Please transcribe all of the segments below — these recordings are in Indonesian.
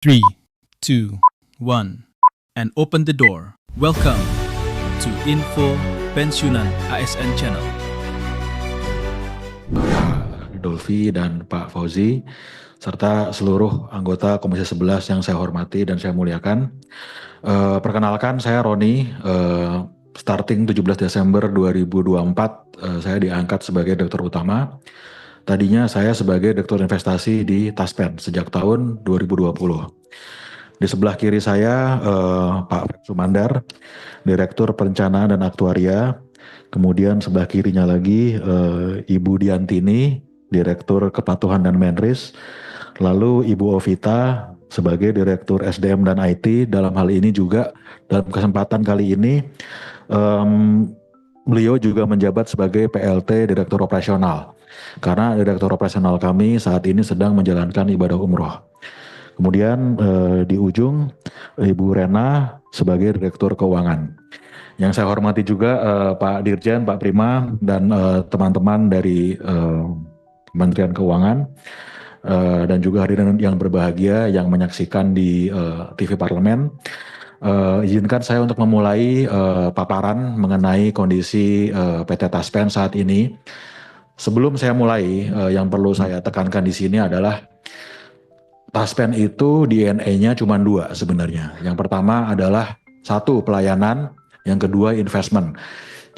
Three, two, one, and open the door. Welcome to Info Pensiunan ASN Channel. Pak Dolfi dan Pak Fauzi, serta seluruh anggota Komisi 11 yang saya hormati dan saya muliakan. Perkenalkan, saya Roni. Starting 17 Desember 2024, saya diangkat sebagai Direktur Utama. Tadinya saya sebagai Direktur Investasi di Taspen sejak tahun 2020. Di sebelah kiri saya Pak Fred Sumandar, Direktur Perencanaan dan Aktuaria. Kemudian sebelah kirinya lagi Ibu Diantini, Direktur Kepatuhan dan Menris. Lalu Ibu Ovita sebagai Direktur SDM dan IT. Dalam hal ini juga dalam kesempatan kali ini beliau juga menjabat sebagai PLT Direktur Operasional. Karena Direktur Operasional kami saat ini sedang menjalankan ibadah umroh. Kemudian di ujung Ibu Rena sebagai Direktur Keuangan. Yang saya hormati juga Pak Dirjen, Pak Prima, dan teman-teman dari Kementerian Keuangan, dan juga hadirin yang berbahagia yang menyaksikan di TV Parlemen. Izinkan saya untuk memulai paparan mengenai kondisi PT Taspen saat ini. Sebelum saya mulai, yang perlu saya tekankan di sini adalah Taspen itu DNA-nya cuma dua sebenarnya. Yang pertama adalah satu, pelayanan. Yang kedua, investment.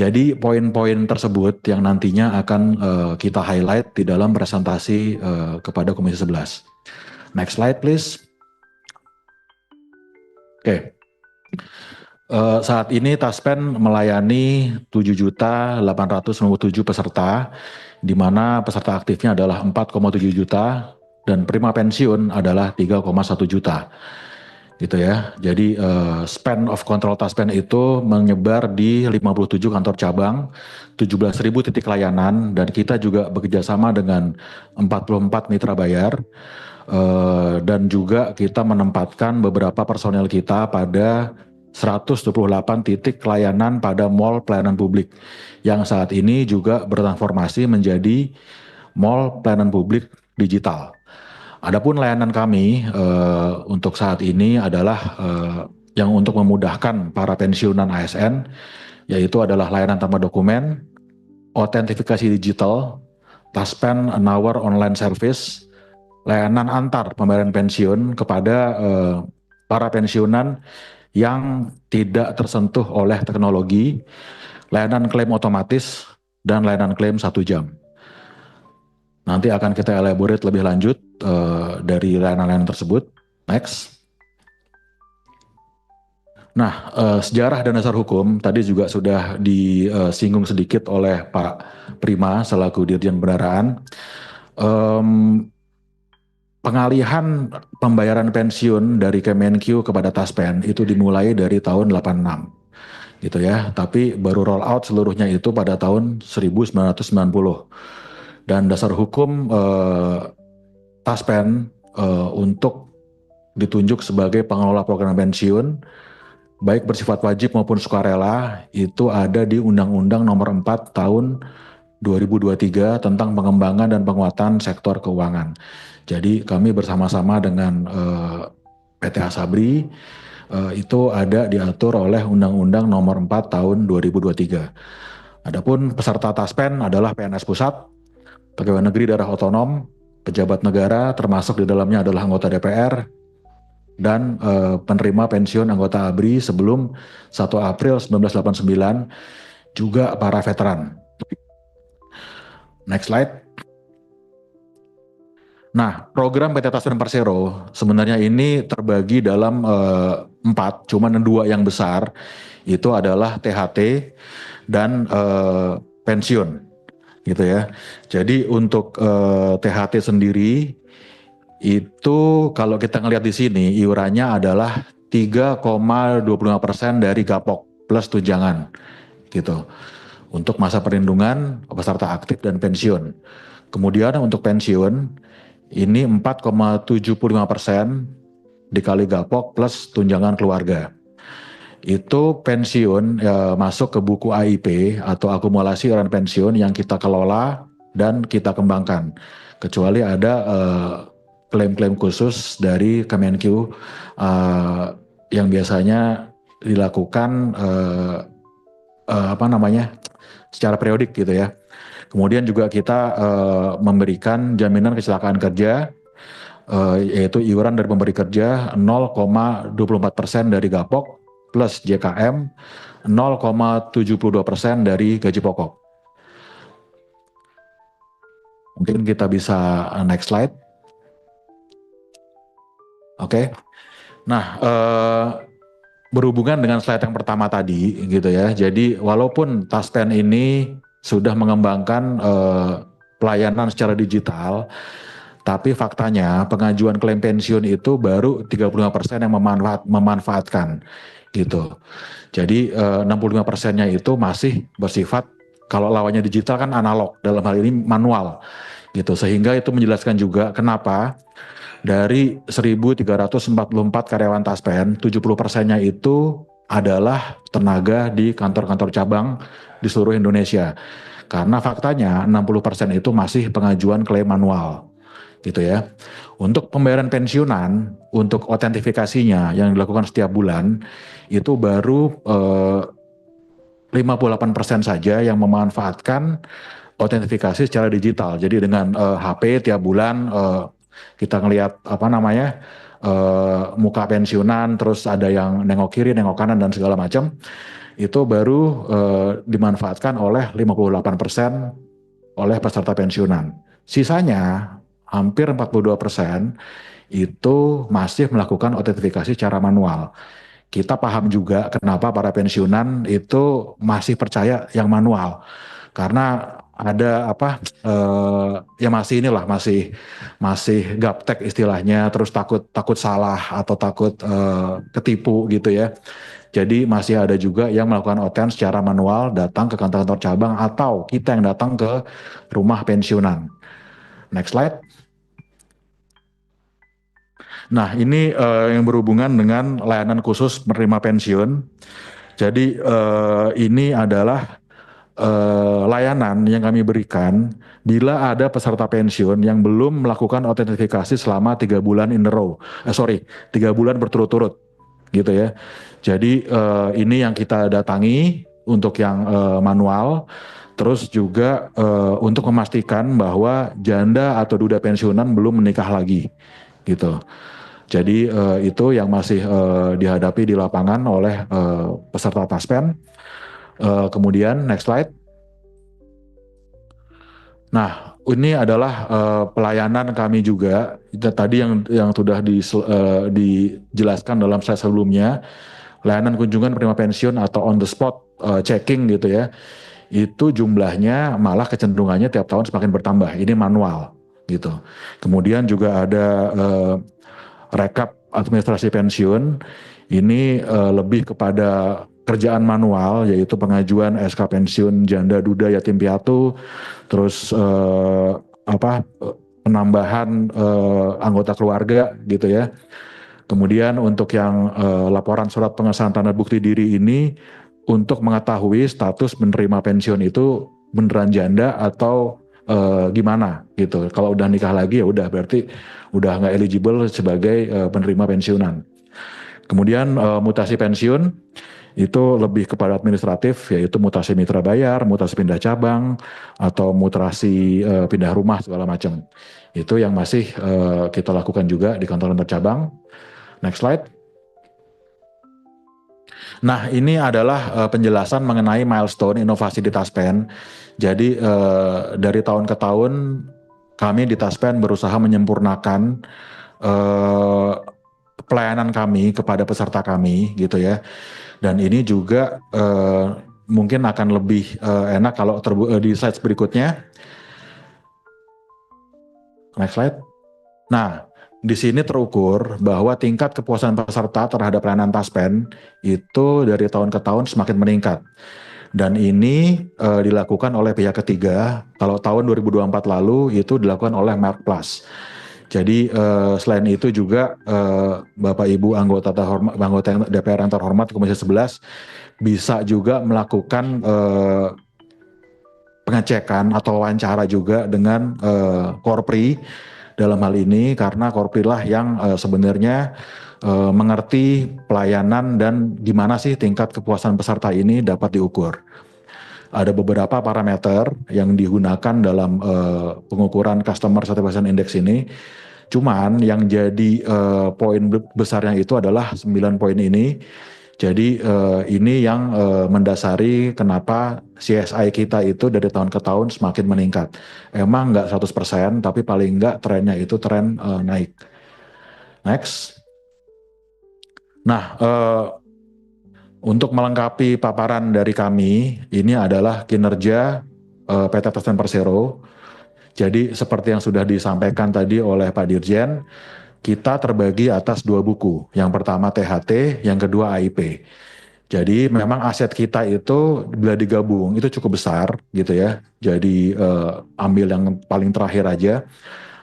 Jadi poin-poin tersebut yang nantinya akan kita highlight di dalam presentasi kepada Komisi 11. Next slide please. Oke. Saat ini Taspen melayani 7.897 peserta, di mana peserta aktifnya adalah 4,7 juta dan prima pensiun adalah 3,1 juta. Gitu ya. Jadi span of control Taspen itu menyebar di 57 kantor cabang, 17.000 titik layanan, dan kita juga bekerjasama dengan 44 mitra bayar, dan juga kita menempatkan beberapa personel kita pada 128 titik layanan pada mall pelayanan publik yang saat ini juga bertransformasi menjadi mall pelayanan publik digital. Adapun layanan kami untuk saat ini adalah yang untuk memudahkan para pensiunan ASN, yaitu adalah layanan tanpa dokumen, autentifikasi digital, Taspen Hour online service, layanan antar pembayaran pensiun kepada para pensiunan yang tidak tersentuh oleh teknologi, layanan klaim otomatis, dan layanan klaim 1 jam. Nanti akan kita elaborate lebih lanjut dari layanan-layanan tersebut. Next. Nah, sejarah dan dasar hukum tadi juga sudah disinggung sedikit oleh Pak Prima selaku Dirjen Bendaraan. Pengalihan pembayaran pensiun dari Kemenq kepada Taspen itu dimulai dari tahun 86 gitu ya, tapi baru roll out seluruhnya itu pada tahun 1990. Dan dasar hukum Taspen untuk ditunjuk sebagai pengelola program pensiun baik bersifat wajib maupun sukarela itu ada di Undang-Undang Nomor 4 Tahun 2023 tentang pengembangan dan penguatan sektor keuangan. Jadi kami bersama-sama dengan PT Asabri itu ada diatur oleh Undang-Undang Nomor 4 Tahun 2023. Adapun peserta Taspen adalah PNS Pusat, pegawai negeri daerah otonom, pejabat negara termasuk di dalamnya adalah anggota DPR, dan penerima pensiun anggota ABRI sebelum 1 April 1989, juga para veteran. Next slide. Nah, program PT Taspen Persero sebenarnya ini terbagi dalam 4, cuman 2 yang besar itu adalah THT dan pensiun, gitu ya. Jadi untuk THT sendiri itu kalau kita ngelihat di sini iurannya adalah 3,25% dari Gapok plus tunjangan, gitu. Untuk masa perlindungan peserta aktif dan pensiun. Kemudian untuk pensiun ini 4,75% dikali Gapok plus tunjangan keluarga. Itu pensiun masuk ke buku AIP atau akumulasi iuran pensiun yang kita kelola dan kita kembangkan. Kecuali ada klaim-klaim khusus dari Kemenkyu yang biasanya dilakukan secara periodik gitu ya. Kemudian juga kita memberikan jaminan kecelakaan kerja, yaitu iuran dari pemberi kerja 0,24% dari Gapok plus JKM 0,72% dari gaji pokok. Mungkin kita bisa next slide. Oke. Nah, berhubungan dengan slide yang pertama tadi gitu ya. Jadi walaupun Taspen ini sudah mengembangkan pelayanan secara digital, tapi faktanya pengajuan klaim pensiun itu baru 35% yang memanfaatkan gitu. Jadi 65%-nya itu masih bersifat, kalau lawannya digital kan analog, dalam hal ini manual gitu. Sehingga itu menjelaskan juga kenapa dari 1.344 karyawan Taspen, 70%-nya itu adalah tenaga di kantor-kantor cabang di seluruh Indonesia. Karena faktanya 60% itu masih pengajuan klaim manual gitu ya. Untuk pembayaran pensiunan, untuk otentifikasinya yang dilakukan setiap bulan, itu baru 58% saja yang memanfaatkan otentifikasi secara digital. Jadi dengan HP tiap bulan kita ngelihat muka pensiunan, terus ada yang nengok kiri, nengok kanan dan segala macam, itu baru dimanfaatkan oleh 58% oleh peserta pensiunan. Sisanya hampir 42% itu masih melakukan otentifikasi secara manual. Kita paham juga kenapa para pensiunan itu masih percaya yang manual, karena ada ya masih gaptek istilahnya, terus takut salah atau takut ketipu gitu ya. Jadi masih ada juga yang melakukan oten secara manual, datang ke kantor-kantor cabang atau kita yang datang ke rumah pensiunan. Next slide. Nah, ini yang berhubungan dengan layanan khusus menerima pensiun. Jadi ini adalah layanan yang kami berikan bila ada peserta pensiun yang belum melakukan otentifikasi selama 3 bulan in a row. 3 bulan berturut-turut gitu ya. Jadi ini yang kita datangi untuk yang manual. Terus juga untuk memastikan bahwa janda atau duda pensiunan belum menikah lagi gitu. Jadi itu yang masih dihadapi di lapangan oleh peserta Taspen. Kemudian next slide. Nah, ini adalah pelayanan kami juga. Tadi yang sudah dijelaskan dalam slide sebelumnya, layanan kunjungan penerima pensiun atau on the spot checking gitu ya. Itu jumlahnya malah kecenderungannya tiap tahun semakin bertambah. Ini manual gitu. Kemudian juga ada rekap administrasi pensiun. Ini lebih kepada kerjaan manual, yaitu pengajuan SK pensiun janda duda yatim piatu, terus penambahan anggota keluarga gitu ya. Kemudian untuk yang laporan surat pengesahan tanda bukti diri ini untuk mengetahui status menerima pensiun itu beneran janda atau gimana gitu. Kalau udah nikah lagi ya udah berarti udah nggak eligible sebagai penerima pensiunan. Kemudian mutasi pensiun itu lebih kepada administratif, yaitu mutasi mitra bayar, mutasi pindah cabang, atau mutasi pindah rumah segala macam. Itu yang masih kita lakukan juga di kantor-kantor cabang. Next slide. Nah, ini adalah penjelasan mengenai milestone inovasi di Taspen. Jadi dari tahun ke tahun kami di Taspen berusaha menyempurnakan pelayanan kami kepada peserta kami gitu ya. Dan ini juga mungkin akan lebih enak kalau di slide berikutnya. Next slide. Nah, di sini terukur bahwa tingkat kepuasan peserta terhadap pelayanan Taspen itu dari tahun ke tahun semakin meningkat. Dan ini dilakukan oleh pihak ketiga. Kalau tahun 2024 lalu itu dilakukan oleh Merck Plus. Jadi selain itu juga Bapak Ibu anggota DPR yang terhormat Komisi 11 bisa juga melakukan pengecekan atau wawancara juga dengan Korpri dalam hal ini karena Korpri lah yang sebenarnya mengerti pelayanan dan gimana sih tingkat kepuasan peserta ini dapat diukur. Ada beberapa parameter yang digunakan dalam pengukuran Customer Satisfaction Index ini. Cuman yang jadi poin besarnya itu adalah 9 poin ini. Jadi ini yang mendasari kenapa CSI kita itu dari tahun ke tahun semakin meningkat. Emang nggak 100%, tapi paling nggak trennya itu tren naik. Next. Nah, untuk melengkapi paparan dari kami, ini adalah kinerja PT Taspen Persero. Jadi seperti yang sudah disampaikan tadi oleh Pak Dirjen, kita terbagi atas 2 buku. Yang pertama THT, yang kedua AIP. Jadi memang aset kita itu bila digabung itu cukup besar gitu ya. Jadi ambil yang paling terakhir aja.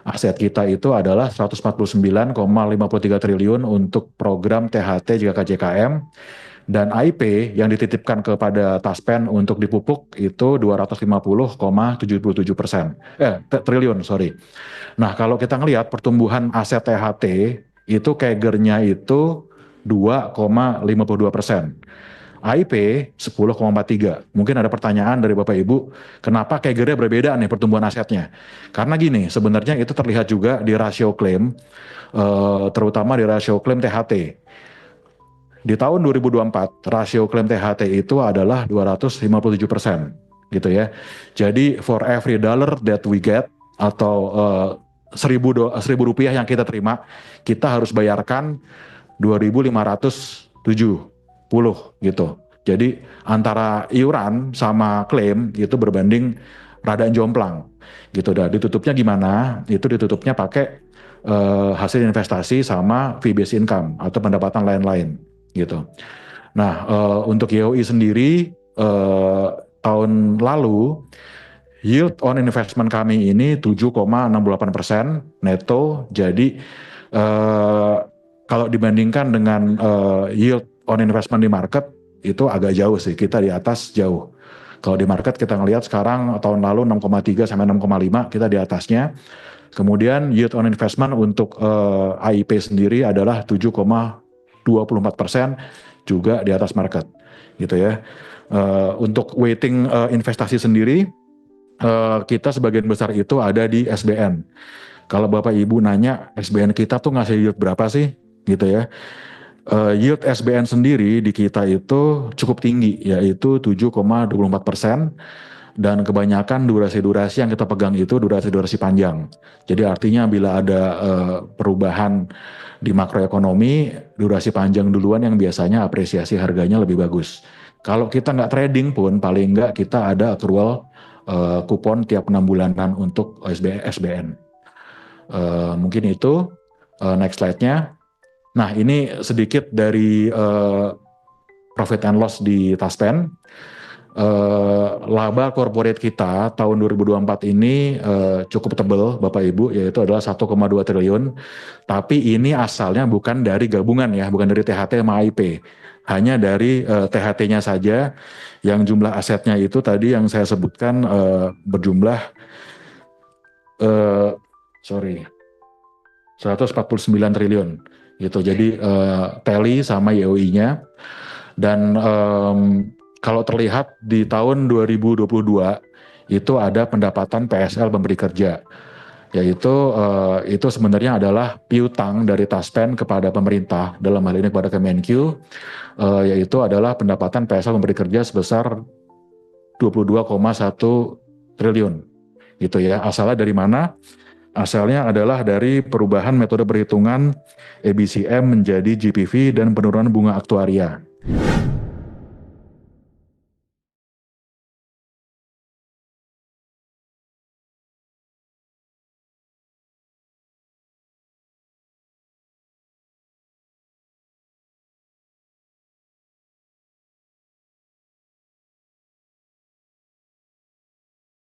Aset kita itu adalah 149,53 triliun untuk program THT jika KJKM. Dan AIP yang dititipkan kepada Taspen untuk dipupuk itu 250,77%. Triliun, sorry. Nah, kalau kita ngelihat pertumbuhan aset THT itu CAGR-nya itu 2,52%. AIP 10,43. Mungkin ada pertanyaan dari Bapak Ibu, kenapa CAGR-nya berbeda nih pertumbuhan asetnya? Karena gini, sebenarnya itu terlihat juga di rasio klaim, terutama di rasio klaim THT. Di tahun 2024, rasio klaim THT itu adalah 257%, gitu ya. Jadi for every dollar that we get, atau 1.000 rupiah yang kita terima, kita harus bayarkan 2.570 gitu. Jadi antara iuran sama klaim itu berbanding rada jomplang gitu. Dan ditutupnya gimana? Itu ditutupnya pakai hasil investasi sama fee based income atau pendapatan lain-lain gitu. Nah, untuk YOI sendiri tahun lalu yield on investment kami ini 7,68% neto. Jadi kalau dibandingkan dengan yield on investment di market itu agak jauh sih, kita di atas jauh. Kalau di market kita ngelihat sekarang tahun lalu 6,3 sampai 6,5 kita di atasnya. Kemudian yield on investment untuk AIP sendiri adalah 7,24%, juga di atas market gitu ya. Untuk weighting investasi sendiri kita sebagian besar itu ada di SBN. Kalau Bapak Ibu nanya SBN kita tuh ngasih yield berapa sih gitu ya. Yield SBN sendiri di kita itu cukup tinggi, yaitu 7,24%. Dan kebanyakan durasi-durasi yang kita pegang itu durasi-durasi panjang. Jadi artinya bila ada perubahan di makroekonomi, durasi panjang duluan yang biasanya apresiasi harganya lebih bagus. Kalau kita nggak trading pun, paling nggak kita ada accrual kupon tiap 6 bulanan untuk SBN. Mungkin itu, next slide-nya. Nah, ini sedikit dari profit and loss di Taspen. Laba corporate kita tahun 2024 ini cukup tebal Bapak Ibu, yaitu adalah 1,2 triliun. Tapi ini asalnya bukan dari gabungan ya, bukan dari THT sama AIP. Hanya dari THT-nya saja yang jumlah asetnya itu tadi yang saya sebutkan berjumlah 149 triliun gitu. Jadi tally sama YOI-nya. Dan kalau terlihat di tahun 2022 itu ada pendapatan PSL pemberi kerja, yaitu itu sebenarnya adalah piutang dari Taspen kepada pemerintah, dalam hal ini kepada Kemenq, yaitu adalah pendapatan PSL pemberi kerja sebesar 22,1 triliun gitu ya. Asalnya dari mana? Asalnya adalah dari perubahan metode perhitungan EBCM menjadi GPV dan penurunan bunga aktuaria.